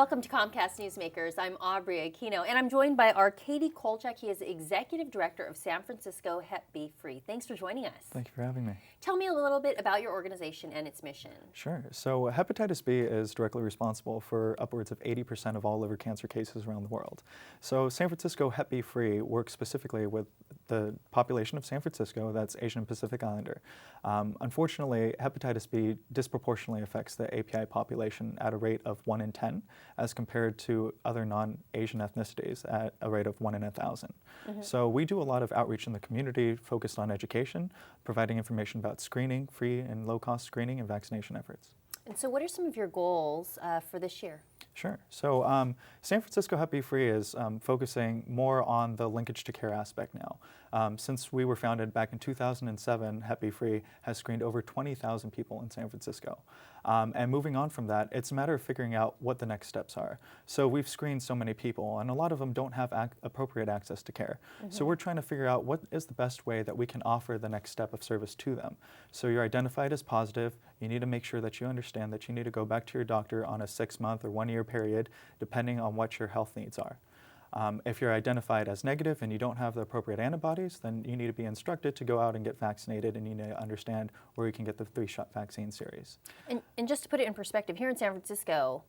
Welcome to Comcast Newsmakers. I'm Aubrey Aquino, and I'm joined by our Katie Kolchak. He is the Executive Director of San Francisco Hep B Free. Thanks for joining us. Thank you for having me. Tell me a little bit about your organization and its mission. Sure. So hepatitis B is directly responsible for upwards of 80% of all liver cancer cases around the world. So San Francisco Hep B Free works specifically with the population of San Francisco, that's Asian and Pacific Islander. Unfortunately, hepatitis B disproportionately affects the API population at a rate of 1 in 10, as compared to other non-Asian ethnicities at a rate of 1 in 1,000. So we do a lot of outreach in the community focused on education, providing information about screening, free and low-cost screening and vaccination efforts. And so what are some of your goals for this year? Sure. So San Francisco Hep B Free is focusing more on the linkage to care aspect now. Since we were founded back in 2007, Hep B Free has screened over 20,000 people in San Francisco. And moving on from that, it's a matter of figuring out what the next steps are. So we've screened so many people, and a lot of them don't have appropriate access to care. So we're trying to figure out what is the best way that we can offer the next step of service to them. So you're identified as positive, you need to make sure that you understand that you need to go back to your doctor on a 6-month or 1-year period, depending on what your health needs are. If you're identified as negative and you don't have the appropriate antibodies, then you need to be instructed to go out and get vaccinated, and you need to understand where you can get the 3-shot vaccine series. And just to put it in perspective, here in San Francisco,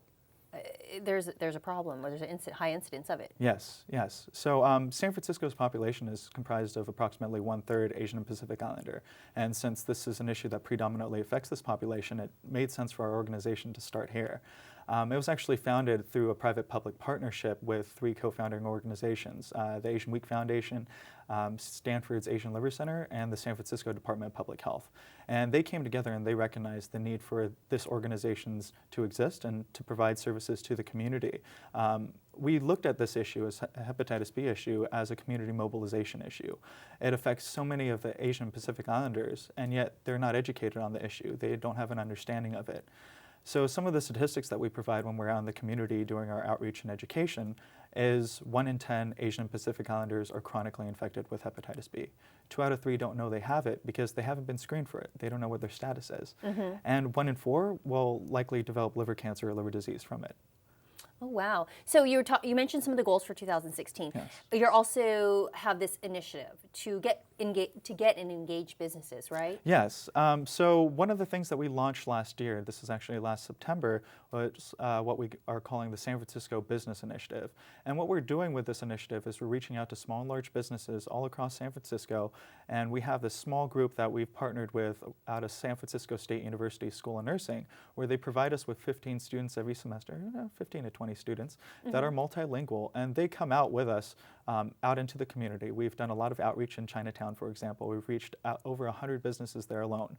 there's a problem, or there's a high incidence of it. Yes, yes. So San Francisco's population is comprised of approximately 1/3 Asian and Pacific Islander. And since this is an issue that predominantly affects this population, it made sense for our organization to start here. It was actually founded through a private-public partnership with 3 co-founding organizations, the Asian Week Foundation, Stanford's Asian Liver Center, and the San Francisco Department of Public Health. And they came together and they recognized the need for this organizations to exist and to provide services to the community. We looked at this issue, as hepatitis B issue, as a community mobilization issue. It affects so many of the Asian Pacific Islanders, and yet they're not educated on the issue. They don't have an understanding of it. So some of the statistics that we provide when we're out in the community doing our outreach and education is 1 in 10 Asian and Pacific Islanders are chronically infected with hepatitis B. 2 out of 3 don't know they have it because they haven't been screened for it. They don't know what their status is. And 1 in 4 will likely develop liver cancer or liver disease from it. Oh, wow. So you mentioned some of the goals for 2016. Yes. You also have this initiative to get and engage businesses, right? Yes. So one of the things that we launched last year, this is actually last September, was what we are calling the San Francisco Business Initiative. And what we're doing with this initiative is we're reaching out to small and large businesses all across San Francisco, and we have this small group that we've partnered with out of San Francisco State University School of Nursing, where they provide us with 15 students every semester, 15 to 20 students that are multilingual, and they come out with us out into the community. We've done a lot of outreach in Chinatown, for example. We've reached over 100 businesses there alone.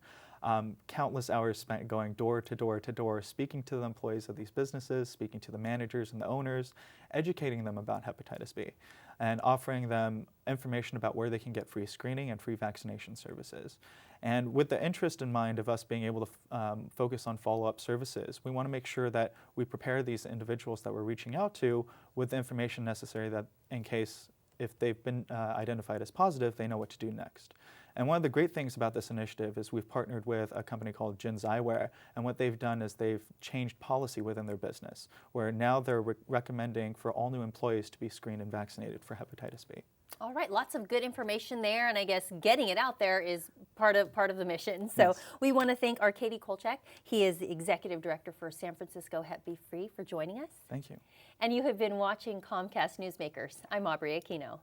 Countless hours spent going door to door to door, speaking to the employees of these businesses, speaking to the managers and the owners, educating them about hepatitis B, and offering them information about where they can get free screening and free vaccination services. And with the interest in mind of us being able to focus on follow-up services, we want to make sure that we prepare these individuals that we're reaching out to with the information necessary that in case if they've been identified as positive, they know what to do next. And one of the great things about this initiative is we've partnered with a company called Jin's Eyewear, and what they've done is they've changed policy within their business, where now they're recommending for all new employees to be screened and vaccinated for hepatitis B. All right, lots of good information there, and I guess getting it out there is part of the mission. So yes. We want to thank our Katie Kolchak. He is the Executive Director for San Francisco Hep B Free for joining us. Thank you. And you have been watching Comcast Newsmakers. I'm Aubrey Aquino.